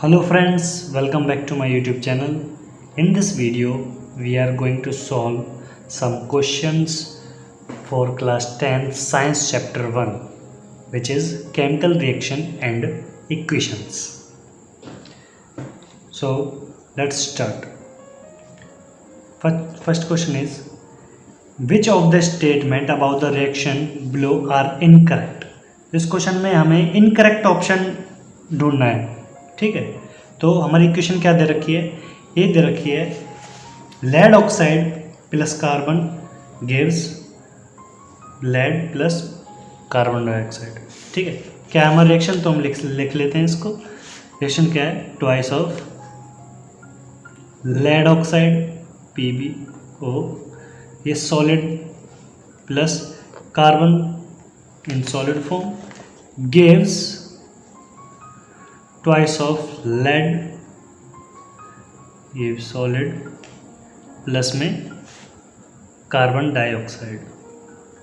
Hello friends, welcome back to my YouTube channel. In this video, we are going to solve some questions for class 10 science chapter 1, which is chemical reaction and equations. So let's start. First question is, which of the statement about the reaction below are incorrect? इस question में हमें incorrect option ढूंढना है. ठीक है, तो हमारी equation क्या दे रखी है? ये दे रखी है lead oxide plus carbon gives lead plus carbon dioxide. ठीक है, क्या है हमारा रिएक्शन? तो हम लिख लेते हैं इसको. रिएक्शन क्या है? Twice of lead oxide PbO, ये solid plus carbon in solid form gives twice of lead, ये सॉलिड प्लस में carbon dioxide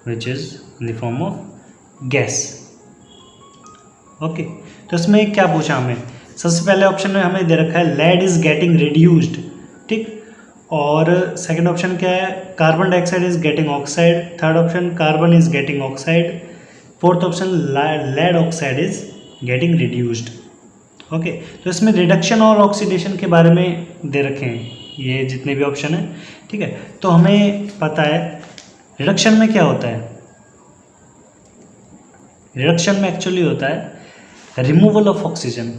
which is in the form of gas. Okay, तो इसमें क्या पूछा हमें? सबसे पहले ऑप्शन में हमें दे रखा है लेड इज गेटिंग रिड्यूस्ड. ठीक, और सेकंड ऑप्शन क्या है? Carbon dioxide is getting oxide. Third option carbon is getting oxide. Fourth option lead oxide is getting reduced. Okay, तो इसमें रिडक्शन और ऑक्सीडेशन के बारे में दे रखे हैं ये जितने भी ऑप्शन है. ठीक है, तो हमें पता है रिडक्शन में क्या होता है. रिडक्शन में एक्चुअली होता है रिमूवल ऑफ ऑक्सीजन.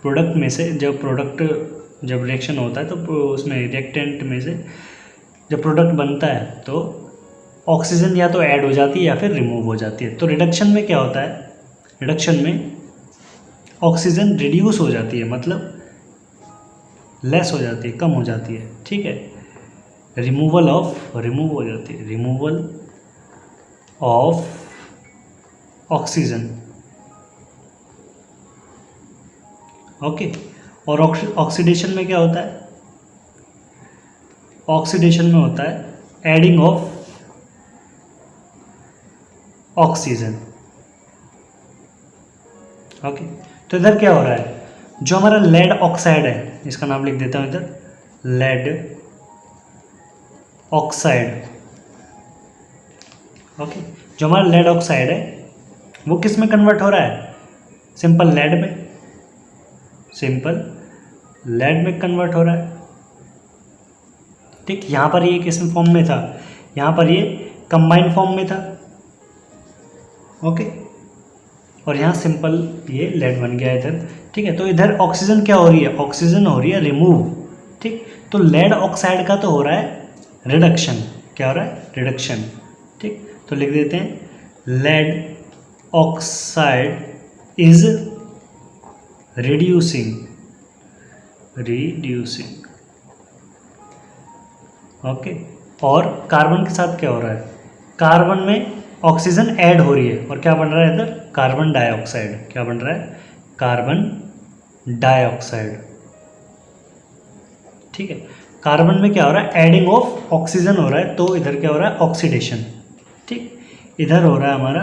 प्रोडक्ट में से जब रिएक्शन होता है तो उसमें रिएक्टेंट में से जब प्रोडक्ट बनता है तो ऑक्सीजन या तो ऐड हो जाती है या फिर रिमूव हो जाती है. तो रिडक्शन में क्या होता है? रिडक्शन में ऑक्सीजन रिड्यूस हो जाती है, मतलब लेस हो जाती है, कम हो जाती है. ठीक है, रिमूव हो जाती है, रिमूवल ऑफ ऑक्सीजन. ओके, और ऑक्सीडेशन में क्या होता है? ऑक्सीडेशन में होता है एडिंग ऑफ ऑक्सीजन. ओके, तो इधर क्या हो रहा है? जो हमारा लेड ऑक्साइड है, इसका नाम लिख देता हूं इधर, लेड ऑक्साइड. ओके, जो हमारा लेड ऑक्साइड है वो किस में कन्वर्ट हो रहा है? सिंपल लेड में. सिंपल लेड में कन्वर्ट हो रहा है. ठीक, यहाँ पर ये किस फॉर्म में था? यहाँ पर ये कंबाइंड फॉर्म में था. ओके, और यहाँ सिंपल ये लेड बन गया इधर. ठीक है, तो इधर ऑक्सीजन क्या हो रही है? ऑक्सीजन हो रही है रिमूव. ठीक, तो लेड ऑक्साइड का तो हो रहा है रिडक्शन. क्या हो रहा है? रिडक्शन. ठीक, तो लिख देते हैं lead oxide is reducing. Okay, और कार्बन के साथ क्या हो रहा है? कार्बन में ऑक्सीजन ऐड हो रही है और क्या बन रहा है इधर? Carbon dioxide. क्या बन रहा है? Carbon dioxide. ठीक है, कार्बन में क्या हो रहा है? एडिंग ऑफ ऑक्सीजन हो रहा है, तो इधर क्या हो रहा है? ऑक्सीडेशन. ठीक, इधर हो रहा है हमारा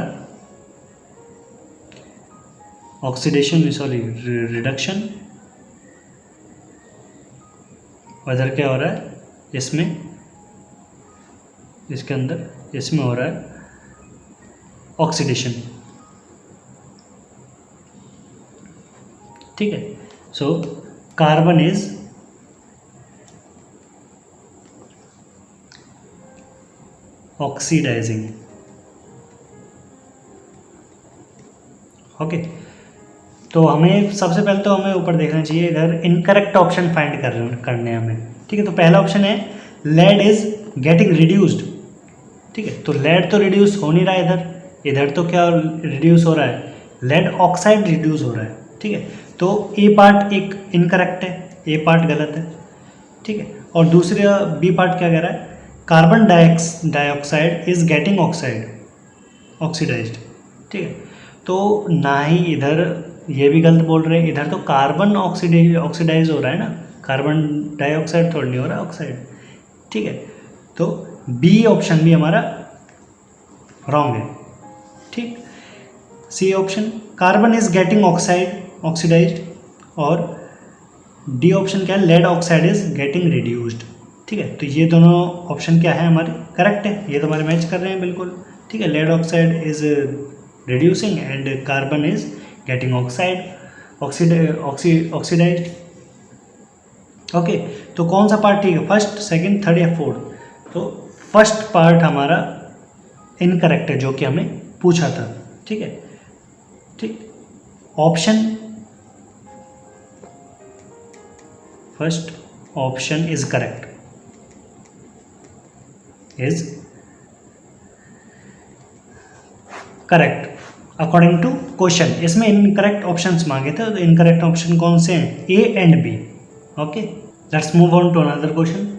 ऑक्सीडेशन, सॉरी रिडक्शन. और इधर क्या हो रहा है? इसमें, इसके अंदर इसमें हो रहा है ऑक्सीडेशन. ठीक है, so carbon is oxidising. Okay, तो हमें सबसे पहले तो हमें ऊपर देखना चाहिए, इधर इनकरेक्ट ऑप्शन फाइंड करने हैं हमें. ठीक है, तो पहला ऑप्शन है लेड इज गेटिंग रिड्यूस्ड. ठीक है, तो लेड तो रिड्यूस हो नहीं रहा है इधर तो क्या रिड्यूस हो रहा है? लेड ऑक्साइड रिड्यूस हो रहा है. ठीक है, तो ए पार्ट एक इनकरेक्ट है, ए पार्ट गलत है. ठीक है, और दूसरा बी पार्ट क्या कह रहा है? Carbon dioxide is getting oxidised. ठीक है, तो ना ही इधर ये भी गलत बोल रहे हैं, इधर तो कार्बन ऑक्सीडाइज हो रहा है ना, कार्बन डाइऑक्साइड थोड़ा नहीं हो रहा है, ऑक्साइड. ठीक है, तो बी ऑप्शन भी हमारा रॉन्ग है. ठीक, C option carbon is getting oxide oxidised और डी ऑप्शन क्या है, lead oxide is getting reduced. ठीक है, तो ये दोनों ऑप्शन क्या है हमारे, करेक्ट है, ये तो हमारे मैच कर रहे हैं बिल्कुल। ठीक है, lead oxide is reducing and carbon is getting oxidised. Okay, तो कौन सा पार्ट ठीक है, फर्स्ट, सेकंड, थर्ड या फोर्थ? तो फर्स्ट पार्ट हमारा इनकरेक्ट है जो कि हमें पूछा था। ठीक है, ठीक, option first option is correct, is correct according to question. इसमें इनकरेक्ट ऑप्शंस मांगे थे, तो इनकरेक्ट ऑप्शन कौन से हैं, A and B. Okay, let's move on to another question.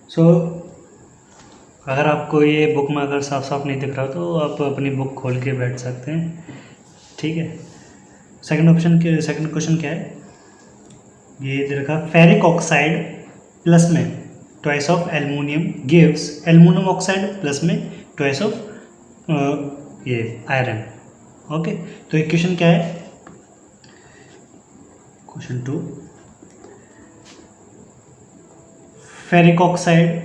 सो अगर आपको ये बुक में अगर साफ साफ नहीं दिख रहा तो आप अपनी बुक खोल के बैठ सकते हैं। ठीक है, सेकंड क्वेश्चन क्या है, ये दे रखा, फेरिक ऑक्साइड प्लस में twice of aluminium gives aluminium oxide plus में ट्वाइस ऑफ ये आयरन। ओके, तो इक्वेशन क्या है, क्वेश्चन 2, फेरिक ऑक्साइड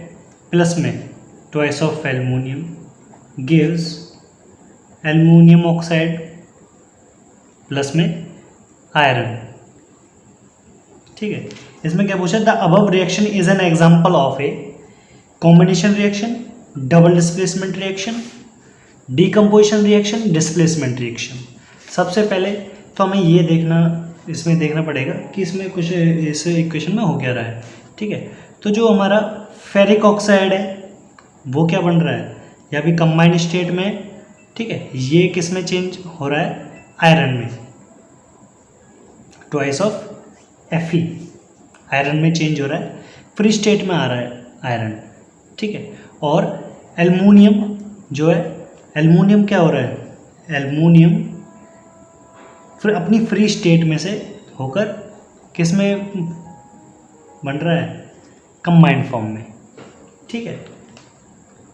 प्लस में twice of aluminium gives aluminium oxide plus में आयरन। ठीक है, इसमें क्या पूछा, the above reaction is an example of a combination reaction, double displacement reaction, decomposition reaction, displacement reaction. सबसे पहले तो हमें ये देखना, इसमें देखना पड़ेगा कि इसमें कुछ इस इक्वेशन में हो क्या रहा है। ठीक है, तो जो हमारा फेरिक ऑक्साइड है वो क्या बन रहा है, या भी कंबाइंड स्टेट में। ठीक है, ये किस में चेंज हो रहा है, आयरन में, ट्वाइस ऑफ Fe आयरन में चेंज हो रहा है, फ्री स्टेट में आ रहा है आयरन। ठीक है, और एल्युमिनियम जो है, एल्युमिनियम क्या हो रहा है, एल्युमिनियम फिर अपनी फ्री स्टेट में से होकर किस में बन रहा है, कंबाइंड फॉर्म में। ठीक है,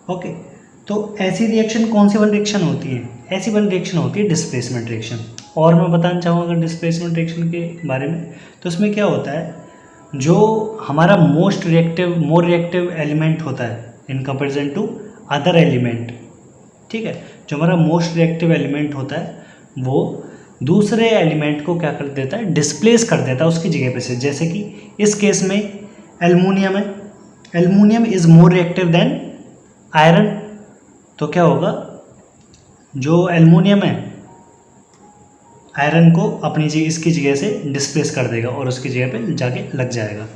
ओके, तो ऐसी रिएक्शन कौन सी वन रिएक्शन होती है, ऐसी वन रिएक्शन होती है डिस्प्लेसमेंट रिएक्शन। और मैं बताना चाहूँगा अगर डिस्प्लेसमेंट रिएक्शन के बारे में, तो इसमें क्या होता है, जो हमारा मोर रिएक्टिव एलिमेंट होता है in comparison to other element. ठीक है, जो हमारा मोस्ट रिएक्टिव एलिमेंट होता है वो दूसरे एलिमेंट को क्या कर देता है, डिस्प्लेस कर देता है उसकी जगह पे से। जैसे कि इस केस में एल्युमिनियम है, aluminium is more reactive than iron, तो क्या होगा, जो एल्युमिनियम है आयरन को अपनी जगह, इसकी जगह से डिस्प्लेस कर देगा और उसकी जगह पे जाके लग जाएगा।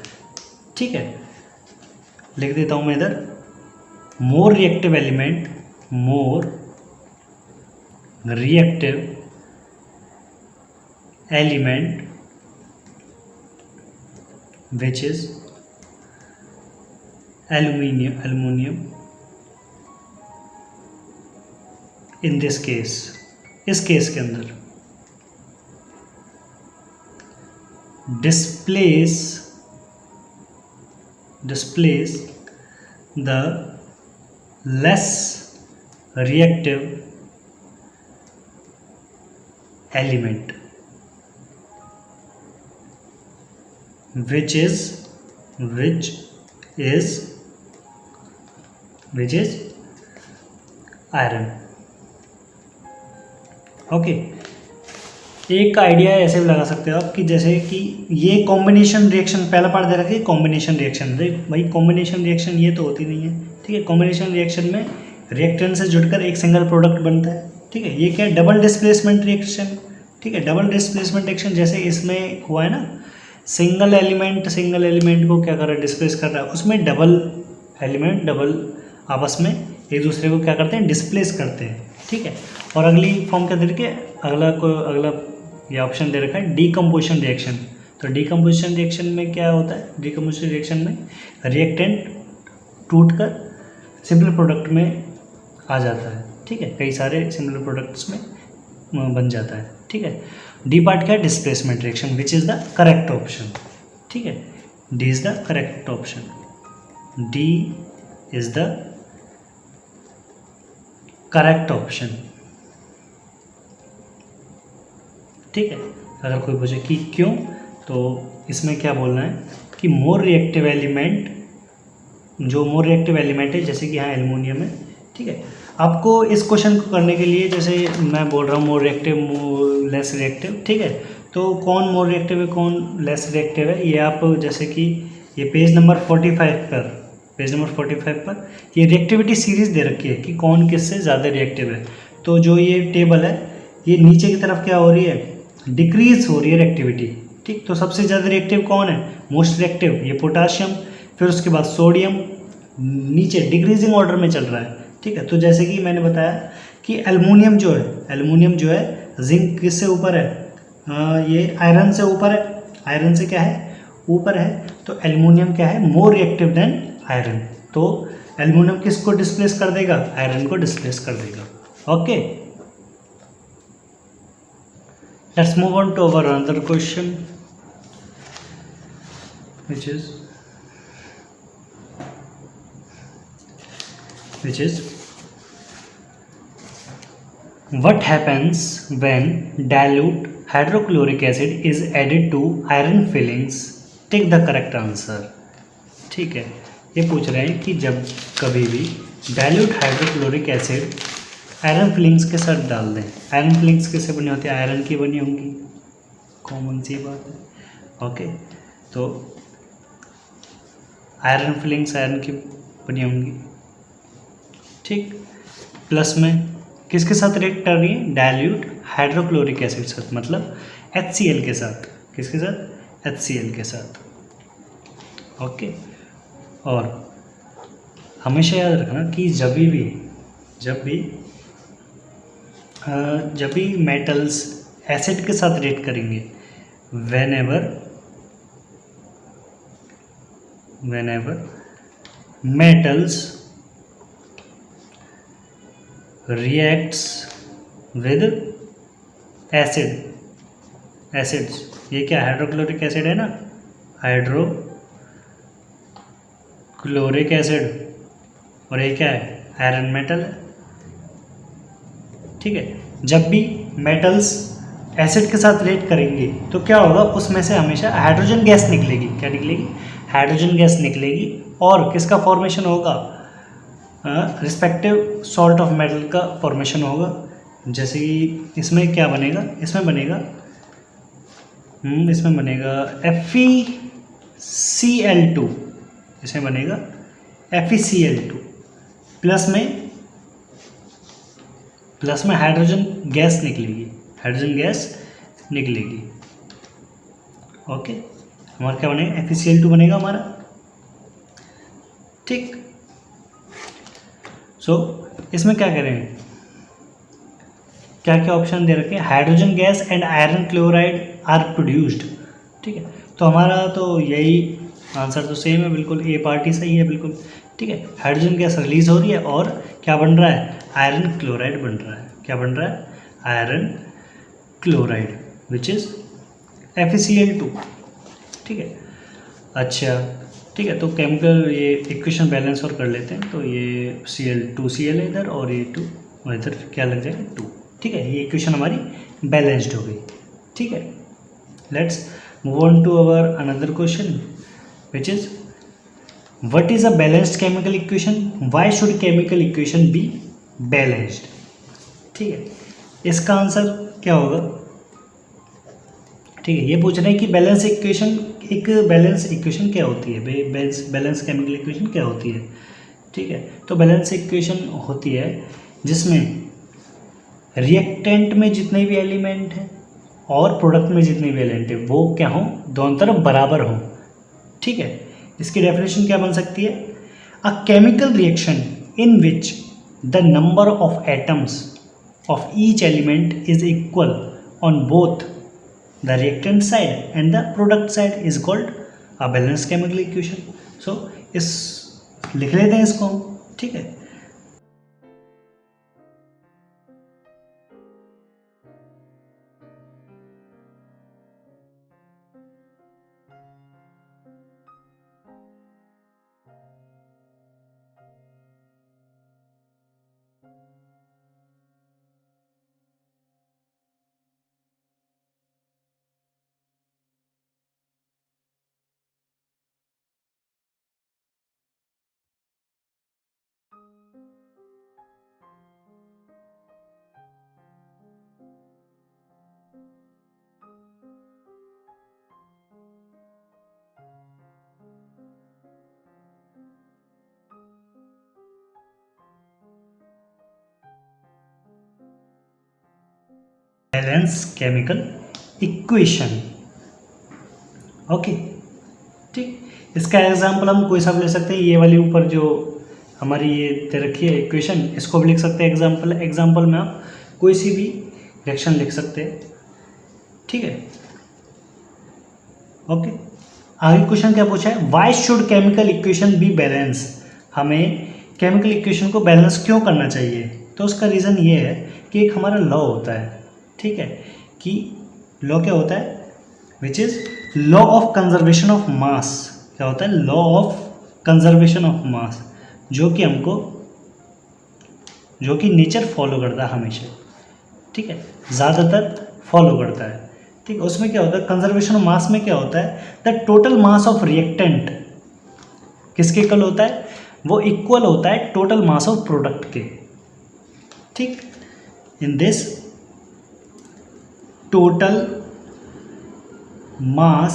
ठीक है, लिख देता हूँ मैं इधर, more reactive element, more reactive element which is aluminium in this case, इस केस के अंदर displace the less reactive element which is iron। Okay, एक आइडिया ऐसे भी लगा सकते हो आप कि जैसे कि ये कॉम्बिनेशन रिएक्शन, पहला पार्ट दे रखा है कॉम्बिनेशन रिएक्शन, भाई कॉम्बिनेशन रिएक्शन ये तो होती नहीं है। ठीक है, कॉम्बिनेशन रिएक्शन में रिएक्टेंट से जुड़कर एक सिंगल प्रोडक्ट बनता है। ठीक है, ये क्या है, डबल डिस्प्लेसमेंट रिएक्शन। ठीक है, डबल डिस्प्लेसमेंट रिएक्शन जैसे इसमें हुआ है ना, सिंगल एलिमेंट को क्या कर रहा है, डिस्प्लेस कर रहा है, उसमें डबल आपस में एक दूसरे को क्या करते हैं, डिस्प्लेस करते हैं। ठीक है, और अगली फॉर्म क्या दे रखी है, अगला ये ऑप्शन दे रखा है डीकम्पोजिशन रिएक्शन। तो डीकम्पोजिशन रिएक्शन में क्या होता है, डीकम्पोजिशन रिएक्शन में रिएक्टेंट टूटकर सिंपल प्रोडक्ट में आ जाता है। ठीक है, कई सारे सिमिलर प्रोडक्ट्स में बन जाता है। ठीक है, डी पार्ट क्या है, displacement reaction which is the correct option. ठीक है, D is the correct option, D is the correct option. ठीक है, अगर कोई पूछे कि क्यों, तो इसमें क्या बोलना है कि मोर रिएक्टिव एलिमेंट, जो मोर रिएक्टिव एलिमेंट है जैसे कि यहाँ एल्युमिनियम है, ठीक है। आपको इस क्वेश्चन को करने के लिए जैसे मैं बोल रहा हूँ मोर रिएक्टिव लेस रिएक्टिव, ठीक है। तो कौन मोर रिएक्टिव है कौन लेस रिएक्टिव है, ये आप जैसे कि ये पेज नंबर 45 पर ये रिएक्टिविटी सीरीज़ दे रखी है कि कौन किससे ज़्यादा रिएक्टिव है। तो जो ये टेबल है ये नीचे की तरफ क्या हो रही है, डिक्रीज हो रही है रिएक्टिविटी, ठीक। तो सबसे ज़्यादा रिएक्टिव कौन है, मोस्ट रिएक्टिव ये पोटाशियम, फिर उसके बाद सोडियम, नीचे डिक्रीजिंग ऑर्डर में चल रहा है, ठीक है। तो जैसे कि मैंने बताया कि एल्युमिनियम जो है जिंक किससे ऊपर है, ये आयरन से ऊपर है, आयरन से क्या है ऊपर है। तो एल्युमिनियम क्या है मोर रिएक्टिव देन आयरन। तो एल्युमिनियम किसको डिस्प्लेस कर देगा, आयरन को डिस्प्लेस कर देगा। Okay, let's move on to our another question which is what happens when dilute hydrochloric acid is added to iron fillings, take the correct answer। ठीक है, ये पूछ रहे हैं कि जब कभी भी dilute hydrochloric acid iron filings के साथ डाल दें। आयरन फिलिंग्स किससे बनी होती है, आयरन की बनी होंगी, कॉमन सी बात है। ओके, तो आयरन फिलिंग्स आयरन की बनी होंगी, ठीक। प्लस में किसके साथ रिएक्ट कर रही है, डाइल्यूट हाइड्रोक्लोरिक एसिड साथ, मतलब HCl के साथ। किसके साथ, HCl के साथ। ओके, और हमेशा याद रखना कि जब भी मेटल्स एसिड के साथ रिएक्ट करेंगे, whenever metals reacts with acids, ये क्या हाइड्रोक्लोरिक एसिड है ना, हाइड्रोक्लोरिक एसिड, और ये क्या है आयरन मेटल है, ठीक है। जब भी मेटल्स एसिड के साथ रिएक्ट करेंगे तो क्या होगा, उसमें से हमेशा हाइड्रोजन गैस निकलेगी। क्या निकलेगी, हाइड्रोजन गैस निकलेगी, और किसका फॉर्मेशन होगा, रिस्पेक्टिव सॉल्ट ऑफ मेटल का फॉर्मेशन होगा। जैसे कि इसमें क्या बनेगा, इसमें बनेगा FeCl2, इसमें बनेगा FeCl2, प्लस में हाइड्रोजन गैस निकलेगी, ओके। हमारा क्या बनेगा, FeCl2 बनेगा हमारा, ठीक। सो इसमें क्या करेंगे, क्या क्या ऑप्शन दे रखे हैं, hydrogen gas and iron chloride are produced, ठीक है। तो हमारा तो यही आंसर तो सेम है, बिल्कुल ए पार्टी सही है, बिल्कुल ठीक है। हाइड्रोजन गैस रिलीज हो रही है और क्या बन रहा है, आयरन क्लोराइड बन रहा है। क्या बन रहा है, iron chloride, which is FeCl2, ठीक है। अच्छा, ठीक है, तो केमिकल ये इक्वेशन बैलेंस और कर लेते हैं। तो ये Cl2Cl है इधर, और ये 2, और इधर क्या लग जाएगा 2, ठीक है। ये इक्वेशन हमारी बैलेंस्ड हो गई, ठीक है। Let's move on to our another question which is what is a balanced chemical equation, why should chemical equation be balanced, ठीक है। इसका आंसर क्या होगा, ठीक है। ये पूछ रहे हैं कि बैलेंस इक्वेशन क्या होती है, बैलेंस केमिकल इक्वेशन क्या होती है, ठीक है। तो बैलेंस इक्वेशन होती है जिसमें रिएक्टेंट में जितने भी एलिमेंट हैं और प्रोडक्ट में जितने भी एलिमेंट हैं वो क्या हों, दोनों तरफ बराबर हों, ठीक है। इसकी डेफिनेशन क्या बन सकती है, a chemical reaction in which the number of atoms of each element is equal on both the reactant side and the product side is called a balanced chemical equation। so इस लिख लेते हैं इसको हम, ठीक है। Balance chemical equation. ओके, ठीक। इसका एग्जाम्पल हम कोई सा भी ले सकते हैं। ये वाली ऊपर जो हमारी ये दे रखी है इक्वेशन, इसको भी लिख सकते हैं एग्जाम्पल में आप कोई सी भी रिएक्शन लिख सकते हैं, ठीक है। ओके, आगे क्वेश्चन क्या पूछा है, why should chemical equation be balance. हमें केमिकल इक्वेशन को बैलेंस क्यों करना चाहिए? तो उसका रीज़न ये है कि एक हमारा लॉ होता है, ठीक है, कि लॉ क्या होता है, which is law of conservation of mass. क्या होता है? Law of conservation of mass, जो कि नेचर फॉलो करता है हमेशा, ठीक है, ज़्यादातर फॉलो करता है, ठीक है। उसमें क्या होता है, कंजर्वेशन ऑफ मास में क्या होता है, the total mass of reactant किसके इक्वल होता है, वो इक्वल होता है टोटल मास ऑफ प्रोडक्ट के, ठीक। In this total mass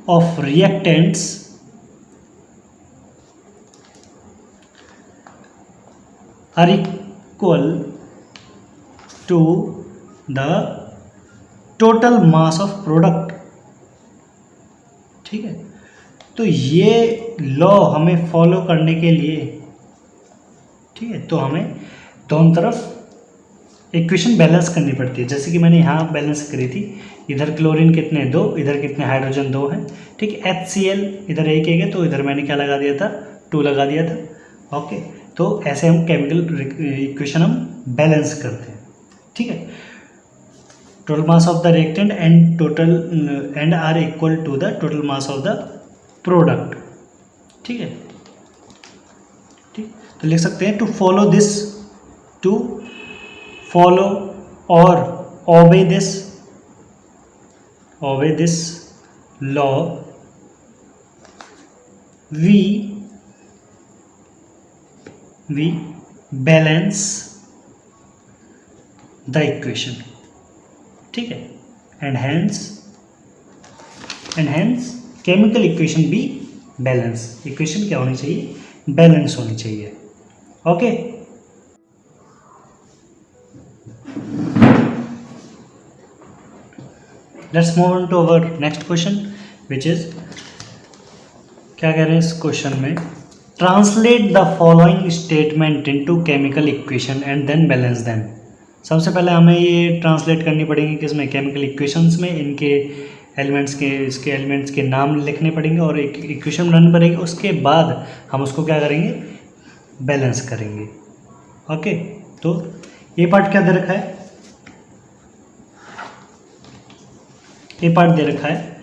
of reactants are equal to the total mass of product, ठीक है। तो ये लॉ हमें फॉलो करने के लिए, ठीक है, तो हमें दोनों तरफ इक्वेशन बैलेंस करनी पड़ती है। जैसे कि मैंने यहाँ बैलेंस करी थी, इधर क्लोरीन कितने 2, इधर कितने हाइड्रोजन 2 हैं, ठीक। HCl इधर एक है, तो इधर मैंने क्या लगा दिया था, 2 लगा दिया था। ओके, तो ऐसे हम केमिकल इक्वेशन हम बैलेंस करते हैं, ठीक है। Total mass of the reactant and are equal to the total mass of the product, ठीक है, ठीक। तो लिख सकते हैं टू फॉलो और obey this law we balance the equation, ठीक है, and hence chemical equation भी balance, equation क्या होनी चाहिए, balance होनी चाहिए। Okay, let's move on to our next question, which is क्या कह रहे हैं इस क्वेश्चन में, translate the following statement into chemical equation and then balance them. सबसे पहले हमें ये ट्रांसलेट करनी पड़ेगी किसमें, केमिकल इक्वेशंस में। इसके एलिमेंट्स के नाम लिखने पड़ेंगे और एक इक्वेशन बनानी पड़ेगी। उसके बाद हम उसको क्या करेंगे, बैलेंस करेंगे। ओके, तो ये पार्ट क्या दे रखा है, ये पार्ट दे रखा है,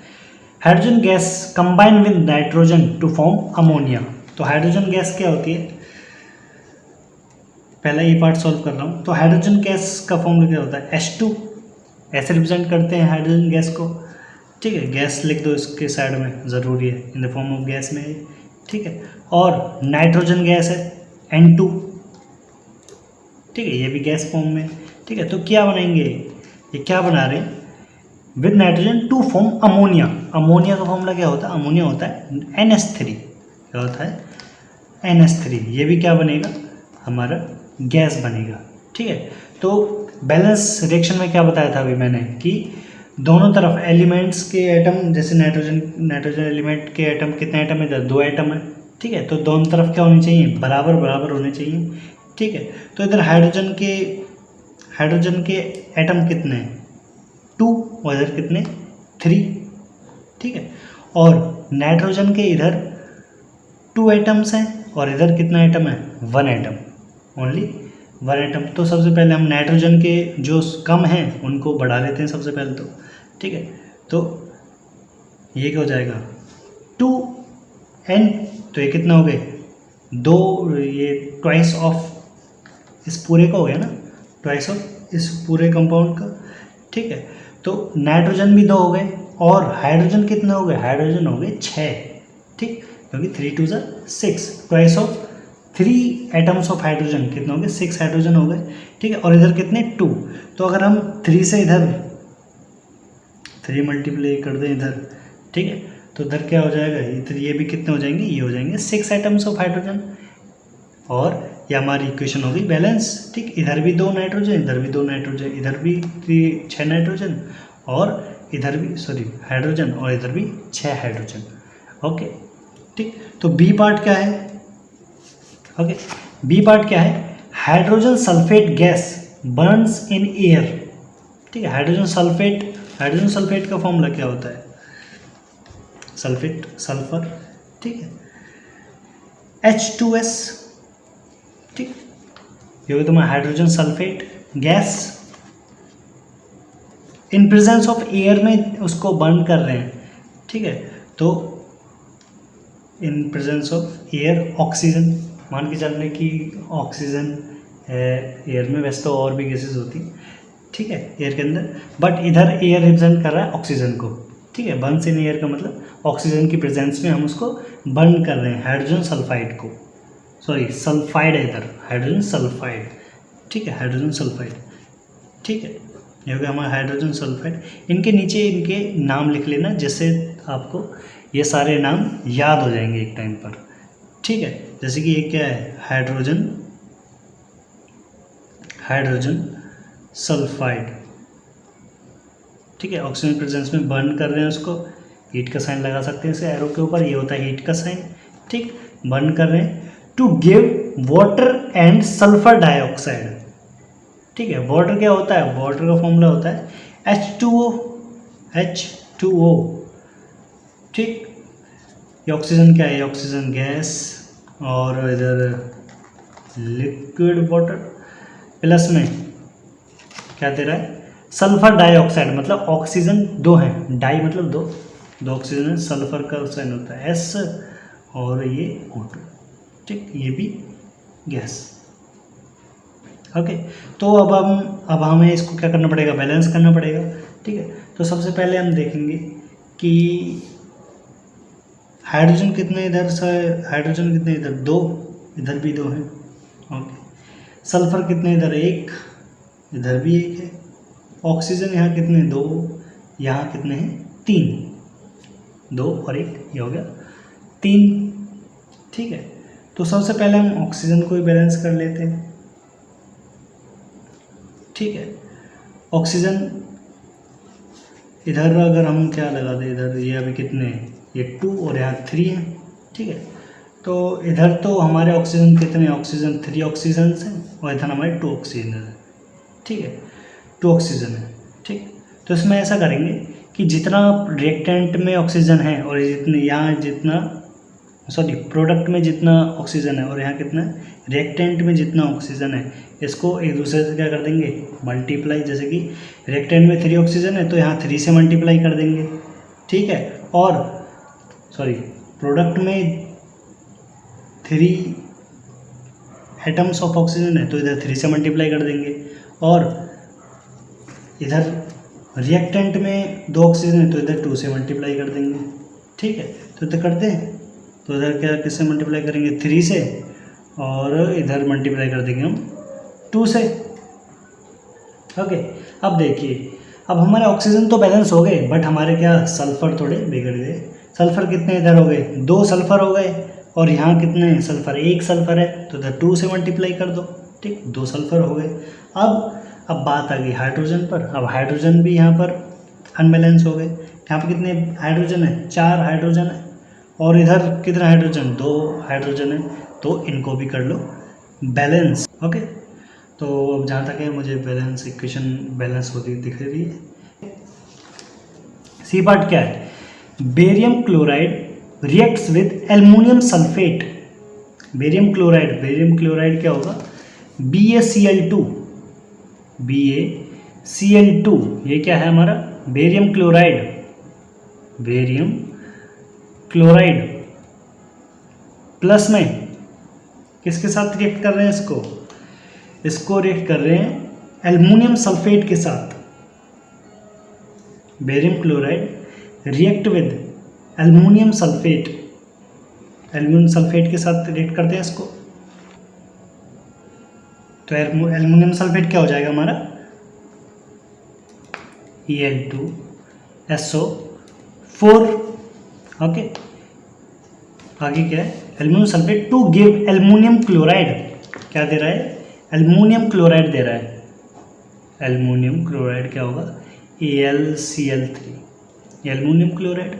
hydrogen gas combine with nitrogen to form ammonia. तो हाइड्रोजन गैस क्या होती है, पहला ये पार्ट सॉल्व कर रहा हूँ। तो हाइड्रोजन गैस का फॉर्मूला क्या होता है, H2, ऐसे रिप्रेजेंट करते हैं हाइड्रोजन गैस को, ठीक है। गैस लिख दो इसके साइड में, ज़रूरी है, इन द फॉर्म ऑफ गैस में, ठीक है। और नाइट्रोजन गैस है N2, ठीक है, ये भी गैस फॉर्म में, ठीक है। तो क्या बनाएंगे, ये क्या बना रहे हैं, with nitrogen to form ammonia. Ammonia का फॉर्मूला क्या होता है, अमोनिया होता है NH3, क्या होता है NH3। ये भी क्या बनेगा, हमारा गैस बनेगा, ठीक है। तो बैलेंस रिएक्शन में क्या बताया था अभी मैंने, कि दोनों तरफ एलिमेंट्स के एटम, जैसे नाइट्रोजन एलिमेंट के एटम कितने एटम है, इधर 2 एटम है, ठीक है। तो दोनों तरफ क्या होनी चाहिए, बराबर होने चाहिए, ठीक है। तो इधर हाइड्रोजन के एटम कितने हैं, 2, और इधर कितने 3, ठीक है। और नाइट्रोजन के इधर 2 एटम्स हैं और इधर कितना एटम है, 1 एटम, ओनली 1 एटम। तो सबसे पहले हम नाइट्रोजन के जो कम हैं उनको बढ़ा लेते हैं सबसे पहले, तो ठीक है। तो ये क्या हो जाएगा, 2n, तो ये कितना हो गए 2, ये ट्वाइस ऑफ इस पूरे का हो गया ना, ट्वाइस ऑफ इस पूरे कंपाउंड का, ठीक है। तो नाइट्रोजन भी 2 हो गए और हाइड्रोजन कितने हो गए, हाइड्रोजन हो गए 6, ठीक, क्योंकि 3 2 6, twice of 3 atoms of hydrogen कितने हो गए, 6 हाइड्रोजन हो गए, ठीक है। और इधर कितने 2, तो अगर हम 3 से इधर 3 मल्टीप्लाई कर दें इधर, ठीक है, तो इधर क्या हो जाएगा, इधर ये भी कितने हो जाएंगे, ये हो जाएंगे 6 एटम्स ऑफ हाइड्रोजन और ये हमारी इक्वेशन होगी बैलेंस। ठीक, इधर भी 2 नाइट्रोजन, इधर भी 2 नाइट्रोजन, इधर भी 6 नाइट्रोजन और इधर भी हाइड्रोजन और इधर भी 6 हाइड्रोजन। ओके ठीक, तो बी पार्ट क्या है? ओके, बी पार्ट क्या है? Hydrogen sulphate gas Burns in air. ठीक है, हाइड्रोजन सल्फेट का फॉर्मूला क्या होता है? सल्फर। ठीक है, H2S। ठीक, ये तुम्हारा hydrogen sulphate gas in presence of air में उसको बर्न कर रहे हैं। ठीक है, तो in presence of air oxygen, मान के चलने की ऑक्सीजन है एयर में, वैसे तो और भी गैसेस होती, ठीक है, एयर के अंदर, बट इधर एयर रिप्रेजेंट कर रहा है ऑक्सीजन को। ठीक है, बर्न्स इन एयर का मतलब ऑक्सीजन की प्रेजेंस में हम उसको बर्न कर रहे हैं, हाइड्रोजन सल्फाइड को, सल्फाइड है इधर, हाइड्रोजन सल्फाइड। ठीक है, हाइड्रोजन सल्फाइड। ठीक है, ये हो गया हमारा हाइड्रोजन सल्फाइड। इनके नीचे इनके नाम लिख लेना, जिससे आपको ये सारे नाम याद हो जाएंगे एक टाइम पर। ठीक है, जैसे कि ये क्या है? Hydrogen sulphide. ठीक है, ऑक्सीजन प्रेजेंस में बर्न कर रहे हैं उसको, हीट का साइन लगा सकते हैं इसे एरो के ऊपर, ये होता है हीट का साइन। ठीक, बर्न कर रहे हैं to give water and sulphur dioxide. ठीक है, वाटर क्या होता है? वाटर का फॉर्मूला होता है H2O। ठीक, ये ऑक्सीजन क्या है? ऑक्सीजन गैस और इधर लिक्विड वाटर, प्लस में क्या दे रहा है? सल्फर डाइऑक्साइड, मतलब ऑक्सीजन 2 है, डाई मतलब 2 ऑक्सीजन है, सल्फर का साइन होता है S और ये O2। ठीक, ये भी गैस। ओके, तो अब हमें इसको क्या करना पड़ेगा? बैलेंस करना पड़ेगा। ठीक है, तो सबसे पहले हम देखेंगे कि हाइड्रोजन कितने इधर से, हाइड्रोजन कितने इधर? 2, इधर भी 2 हैं। ओके, सल्फर कितने इधर? 1, इधर भी 1 है। ऑक्सीजन यहाँ कितने? 2, यहाँ कितने हैं? 3, 2 और 1, ये हो गया 3। ठीक है, तो सबसे पहले हम ऑक्सीजन को ही बैलेंस कर लेते हैं। ठीक है, ऑक्सीजन इधर अगर हम क्या लगा दें, इधर ये अभी कितने हैं? ये 2 और यहाँ 3 है। ठीक है, तो इधर तो हमारे ऑक्सीजन कितने? ऑक्सीजन 3 ऑक्सीजन हैं और इधर हमारे 2 ऑक्सीजन है। ठीक है, 2 ऑक्सीजन है। ठीक, तो इसमें ऐसा करेंगे कि जितना रिएक्टेंट में ऑक्सीजन है और प्रोडक्ट में जितना ऑक्सीजन है और यहाँ कितना रिएक्टेंट में जितना ऑक्सीजन है, इसको एक दूसरे से क्या कर देंगे? मल्टीप्लाई। जैसे कि रिएक्टेंट में 3 ऑक्सीजन है तो यहाँ 3 से मल्टीप्लाई कर देंगे। ठीक है, और प्रोडक्ट में 3 एटम्स ऑफ ऑक्सीजन है तो इधर 3 से मल्टीप्लाई कर देंगे, और इधर रिएक्टेंट में 2 ऑक्सीजन है तो इधर 2 से मल्टीप्लाई कर देंगे। ठीक है, तो इधर करते हैं, तो इधर क्या किससे मल्टीप्लाई करेंगे? 3 से, और इधर मल्टीप्लाई कर देंगे हम 2 से। ओके, अब देखिए, अब हमारे ऑक्सीजन तो बैलेंस हो गए, बट हमारे क्या सल्फर थोड़े बिगड़ गए। सल्फर कितने इधर हो गए? 2 सल्फर हो गए, और यहाँ कितने हैं सल्फर? 1 सल्फर है तो इधर 2 से मल्टीप्लाई कर दो। ठीक, 2 सल्फर हो गए। अब बात आ गई हाइड्रोजन पर। अब हाइड्रोजन भी यहाँ पर अनबैलेंस हो गए। यहाँ पर कितने हाइड्रोजन है? 4 हाइड्रोजन है, और इधर कितना हाइड्रोजन? 2 हाइड्रोजन है, तो इनको भी कर लो बैलेंस। ओके, तो अब जहाँ तक है मुझे बैलेंस इक्वेशन बैलेंस होती दिख रही है। सी पार्ट क्या है? Barium chloride reacts with aluminium sulphate. Barium chloride क्या होगा? BaCl2। ये क्या है हमारा? बेरियम क्लोराइड प्लस में किसके साथ रिएक्ट कर रहे हैं? इसको रिएक्ट कर रहे हैं एल्युमिनियम सल्फेट के साथ। Barium chloride react with aluminium sulphate के साथ रिएक्ट करते हैं इसको, तो एल्युमिनियम सल्फेट क्या हो जाएगा हमारा? Al2SO4। ओके, आगे क्या है? Aluminium sulphate to give aluminium chloride क्या दे रहा है, एल्युमिनियम क्लोराइड दे रहा है। एल्युमिनियम क्लोराइड क्या होगा, AlCl3, aluminium chloride,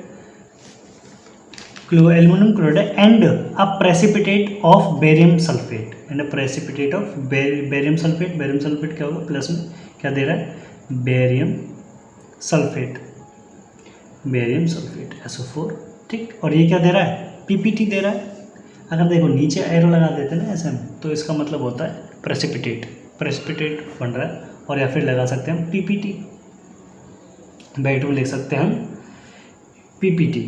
aluminium chloride and a precipitate of barium sulphate, and a precipitate of barium sulphate. Barium sulphate क्या होगा, प्लस में क्या दे रहा है, barium sulphate, barium sulphate SO4, ठीक। और ये क्या दे रहा है, PPT दे रहा है। अगर देखो नीचे एरो लगा देते हैं ना ऐसे में, तो इसका मतलब होता है प्रेसिपिटेट, प्रेसिपिटेट बन रहा है। और या फिर लगा सकते हैं हम PPT, बैट में लिख सकते हैं हम PPT,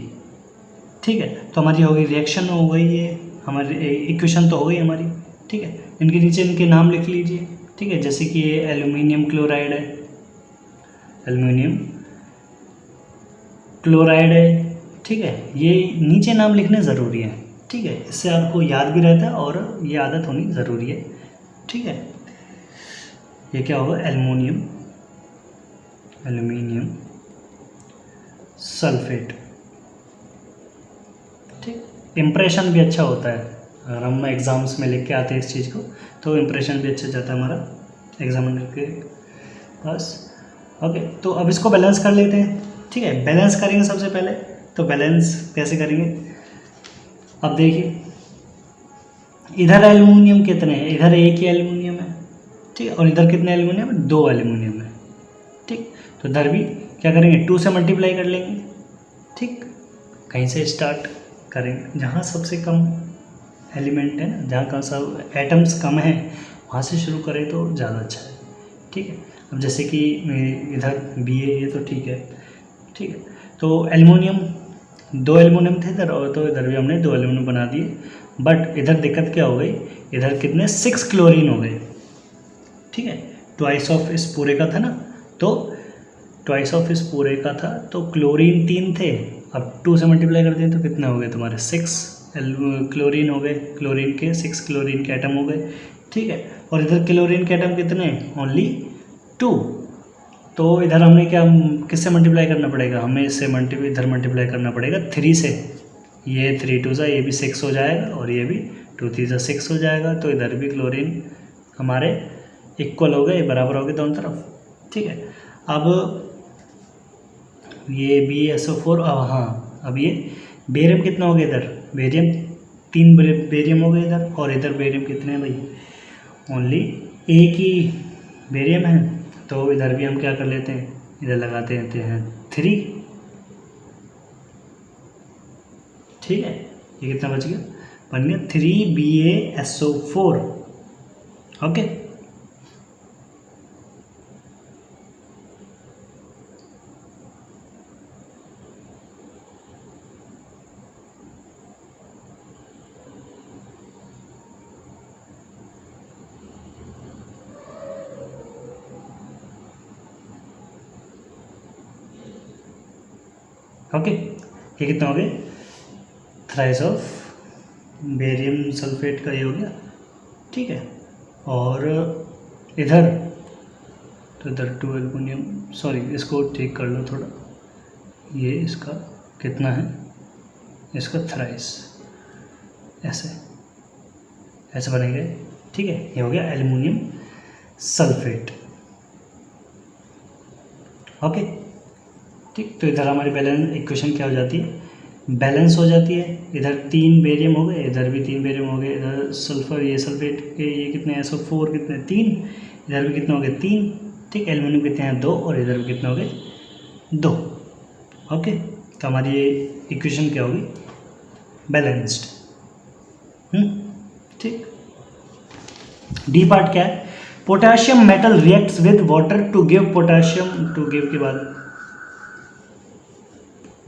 ठीक है। तो हमारी हो गई रिएक्शन, हो गई ये हमारी इक्वेशन तो हो गई हमारी, ठीक है। इनके नीचे इनके नाम लिख लीजिए, ठीक है। जैसे कि ये एल्युमिनियम क्लोराइड है, एल्युमिनियम क्लोराइड है, ठीक है। ये नीचे नाम लिखने ज़रूरी है, ठीक है। इससे आपको याद भी रहता है और ये आदत होनी ज़रूरी है, ठीक है। ये क्या होगा, एल्युमिनियम, एल्युमिनियम सल्फेट, ठीक। इम्प्रेशन भी अच्छा होता है, अगर हम एग्ज़ाम्स में लिख के आते हैं इस चीज़ को तो इम्प्रेशन भी अच्छा जाता है हमारा एग्जामिनर के पास। ओके, तो अब इसको बैलेंस कर लेते हैं, ठीक है। बैलेंस करेंगे सबसे पहले, तो बैलेंस कैसे करेंगे, अब देखिए इधर एल्युमिनियम कितने हैं, इधर एक ही एल्युमिनियम है, ठीक है। और इधर कितने एल्युमिनियम है, 2 एल्युमिनियम है, ठीक। तो इधर भी क्या करेंगे, 2 से मल्टीप्लाई कर लेंगे, ठीक। कहीं से स्टार्ट करेंगे, जहाँ सबसे कम एलिमेंट है ना, जहाँ का सब एटम्स कम है वहाँ से शुरू करें तो ज़्यादा अच्छा है, ठीक है। अब जैसे कि इधर बी है, ये तो ठीक है, ठीक है। तो एल्युमिनियम 2 एल्युमिनियम थे इधर, और तो इधर भी हमने 2 एल्युमिनियम बना दिए। बट इधर दिक्कत क्या हो गई, इधर कितने 6 क्लोरीन हो गए, ठीक है। ट्वाइस ऑफ इस पूरे का था ना, तो ट्वाइस ऑफ इस पूरे का था, तो क्लोरीन 3 थे, अब 2 से मल्टीप्लाई कर दिए तो कितने हो गए तुम्हारे 6 क्लोरीन हो गए, क्लोरीन के 6 क्लोरीन के एटम हो गए, ठीक है। और इधर क्लोरीन के एटम कितने, ओनली 2। तो इधर हमने क्या, किससे मल्टीप्लाई करना पड़ेगा, हमें इससे इधर मल्टीप्लाई करना पड़ेगा 3 से। ये 3 2 ये भी 6 हो जाएगा, और ये भी 2 3 6 हो जाएगा। तो इधर भी क्लोरीन हमारे इक्वल हो गए, बराबर हो गए दोनों तरफ, ठीक है। अब ये BSO4, अब हाँ, अब ये बेरियम कितना हो गया, इधर बेरियम 3 बेरियम हो गए इधर, और इधर बेरियम कितने हैं भाई, ओनली एक ही बेरियम है। तो इधर भी हम क्या कर लेते हैं, इधर लगाते रहते हैं 3, ठीक है। ये कितना बच गया, बन गया 3BaSO4, ओके। ओके, ये कितना हो गया, थ्राइस ऑफ बेरियम सल्फेट का ये हो गया, ठीक है। और इधर तो इधर 2 एल्युमिनियम, सॉरी इसको ठीक कर लो थोड़ा, ये इसका कितना है, इसका थ्राइस, ऐसे ऐसे बनेंगे, ठीक है। ये हो गया एल्युमिनियम सल्फेट, ओके, ठीक। तो इधर हमारी बैलेंस इक्वेशन क्या हो जाती है, बैलेंस हो जाती है। इधर 3 बेरियम हो गए, इधर भी 3 बेरियम हो गए, इधर सल्फर, ये सल्फेट के ये कितने SO4 कितने 3, इधर भी कितने हो गए 3, ठीक। एल्युमिनियम कितने हैं 2, और इधर भी कितने हो गए 2, ओके। तो हमारी ये इक्वेशन क्या होगी, बैलेंस्ड, ठीक। डी पार्ट क्या है, potassium metal reacts with water to give potassium, to give के बाद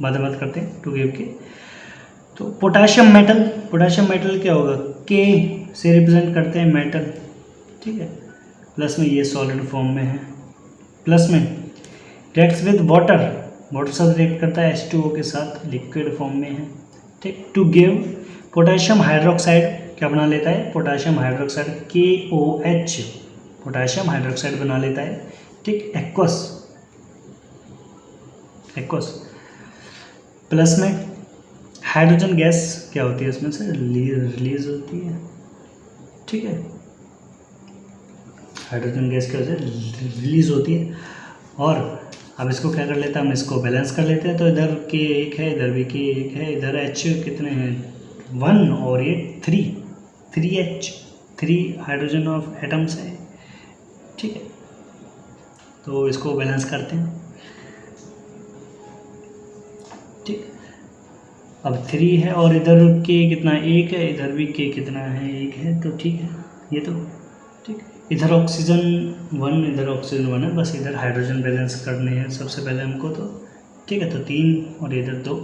बात करते हैं टू गिव के। तो पोटेशियम मेटल क्या होगा, के से रिप्रेजेंट करते हैं मेटल, ठीक है। प्लस में ये सॉलिड फॉर्म में है, प्लस में रिएक्ट्स विद वाटर, वाटर साथ रिएक्ट करता है H2O के साथ, लिक्विड फॉर्म में है, ठीक। टू गिव पोटेशियम हाइड्रोक्साइड क्या बना लेता है, potassium hydroxide KOH, potassium hydroxide बना लेता है, ठीक। एक्वस प्लस में हाइड्रोजन गैस क्या होती है, इसमें से रिलीज होती है, ठीक है। हाइड्रोजन गैस की वजह से रिलीज होती है। और अब इसको क्या कर लेते हैं, हम इसको बैलेंस कर लेते हैं। तो इधर के एक है, इधर भी के एक है, इधर H कितने हैं 1 और ये 3H 3 हाइड्रोजन ऑफ एटम्स है, ठीक है। तो इसको बैलेंस करते हैं, ठीक। अब 3 है और इधर के कितना 1 है, इधर भी के कितना है 1 है, तो ठीक है ये तो ठीक। इधर ऑक्सीजन 1, इधर ऑक्सीजन 1 है, बस इधर हाइड्रोजन बैलेंस करने हैं सबसे पहले हमको, तो ठीक है। तो 3 और इधर 2,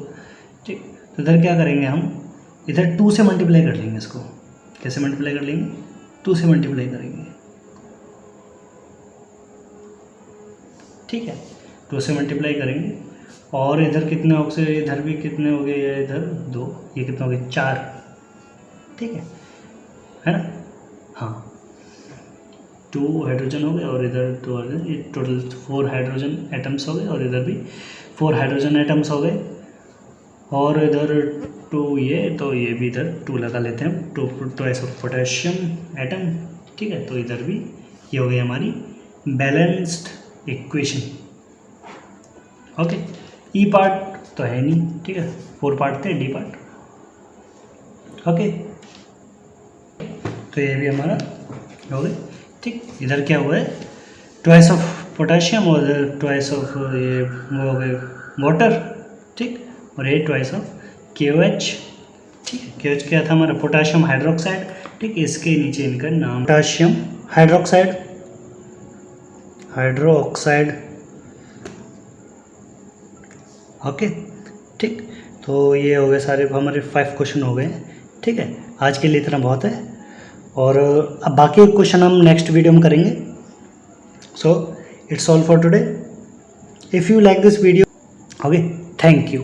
ठीक। तो इधर क्या करेंगे हम, इधर 2 से मल्टीप्लाई कर लेंगे इसको। कैसे मल्टीप्लाई कर लेंगे, 2 से मल्टीप्लाई करेंगे, ठीक है। 2 से मल्टीप्लाई करेंगे और इधर कितने ऑक्सीजन, इधर भी कितने हो गए, इधर 2, ये कितने हो गए 4, ठीक है ना। हाँ 2 हाइड्रोजन हो गए और इधर 2, ये टोटल 4 हाइड्रोजन एटम्स हो गए और इधर भी 4 हाइड्रोजन एटम्स हो गए। और इधर 2 ये, तो ये भी इधर 2 लगा लेते हैं, 2 ऐसा पोटेशियम एटम, ठीक है। तो इधर भी ये हो गई हमारी बैलेंस्ड इक्वेशन, ओके। ई पार्ट तो है नहीं, ठीक है, 4 पार्ट थे, डी पार्ट, ओके। तो ये भी हमारा हो गया, ठीक। इधर क्या हुआ है, ट्वाइस ऑफ पोटेशियम और इधर ट्वाइस ऑफ ये वो हो गए वाटर, ठीक। और ये ट्वाइस ऑफ KOH, ठीक है। KOH क्या था हमारा, पोटेशियम हाइड्रोक्साइड, ठीक। इसके नीचे इनका नाम पोटेशियम हाइड्रोक्साइड, ओके, ठीक। तो ये हो गए सारे हमारे 5 क्वेश्चन हो गए, ठीक है। आज के लिए इतना बहुत है और अब बाकी क्वेश्चन हम नेक्स्ट वीडियो में करेंगे। So it's all for today. If you like this video, okay, thank you.